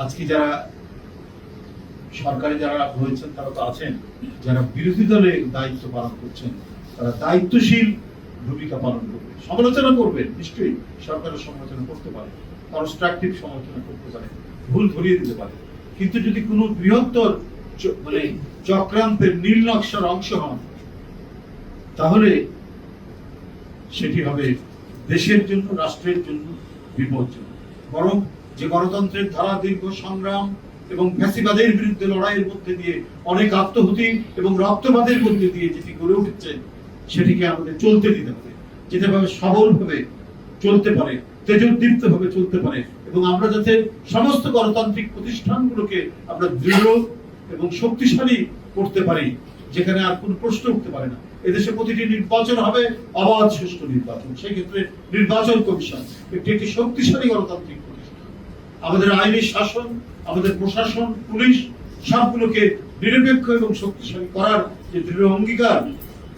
আজকে যারা সরকারে যারা রয়েছেন তারা তো আছেন, যারা বিরোধী দলে দায়িত্ব পালন করছেন তারা দায়িত্বশীল ভূমিকা পালন করবে, সমালোচনা করবেন, নিশ্চয়ই সরকারের সমালোচনা করতে পারে, কনস্ট্রাকটিভ সমালোচনা করতে পারে, ভুল ধরিয়ে দিতে পারে, কিন্তু যদি কোনো বৃহত্তর মানে চক্রান্তের নীল নকশার অংশ হন তাহলে সেটি হবে দেশের জন্য, রাষ্ট্রের জন্য বিপজ্জনক। বরং যে গণতন্ত্রের ধারা দীর্ঘ সংগ্রাম এবং ফ্যাসিবাদের বিরুদ্ধে লড়াইয়ের মধ্যে দিয়ে অনেক আত্মহুতি এবং রক্তপাতের মধ্যে দিয়ে যেটি গড়ে উঠেছে সেটিকে আমাদের চলতে দিতে হবে, যেটা ভাবে সবলভাবে চলতে পারে, তেজোদ্দীপ্ত ভাবে চলতে পারে, এবং আমরা যাতে সমস্ত গণতান্ত্রিক প্রতিষ্ঠানগুলোকে আমরা দৃঢ় এবং শক্তিশালী করতে পারি, যেখানে আর কোনো প্রশ্ন উঠতে পারে না। এদেশে প্রতিটি নির্বাচন হবে অবাধ সুষ্ঠু নির্বাচন, সেই ক্ষেত্রে নির্বাচন কমিশন একটি শক্তিশালী গণতান্ত্রিক প্রতিষ্ঠান। আমাদের আইনি শাসন, আমাদের প্রশাসন, পুলিশ সবগুলোকে নিরপেক্ষ এবং শক্তিশালী করার যে দৃঢ় অঙ্গীকার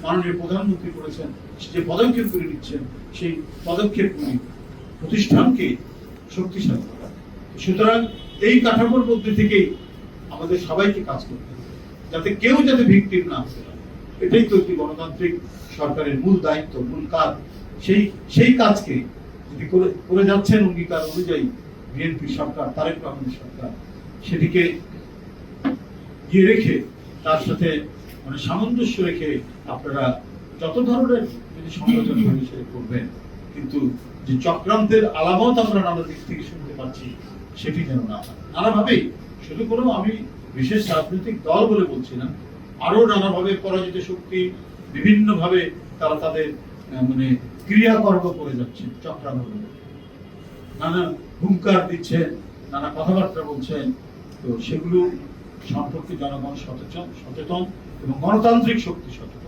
মাননীয় প্রধানমন্ত্রী করেছেন, যে পদক্ষেপ করে নিচ্ছেন, সেই পদক্ষেপগুলি প্রতিষ্ঠানকে শক্তিশালী করা। সুতরাং এই কাঠামোর মধ্যে থেকেই আমাদের সবাইকে কাজ করতে হবে, যাতে কেউ যাতে ভিকটিম না হতে পারে। এটাই তো একটি গণতান্ত্রিক সরকারের মূল দায়িত্ব, মূল কাজ। সেই কাজকে যদি করে যাচ্ছেন অঙ্গীকার অনুযায়ী বিএনপি সরকার, তারেক রহমানের সরকার, সেটিকে গিয়ে রেখে তার সাথে মানে সামঞ্জস্য রেখে আপনারা যত ধরনের যদি সমালোচনা হিসেবে করবেন, কিন্তু যে চক্রান্তের আলামত আমরা নানা দিক থেকে শুনতে পাচ্ছি সেটি যেন না হয়। নানাভাবেই, শুধু কোনো আমি বিশেষ রাজনৈতিক দল বলে বলছি না, আরো নানাভাবে পরাজিত শক্তি বিভিন্নভাবে তারা তাদের মানে ক্রিয়াকর্ম করে যাচ্ছে, চক্রান্ত নানা হুঙ্কার দিচ্ছেন, নানা কথাবার্তা বলছেন। তো সেগুলো সম্পর্কে জনগণ সচেতন এবং গণতান্ত্রিক শক্তি সচেতন।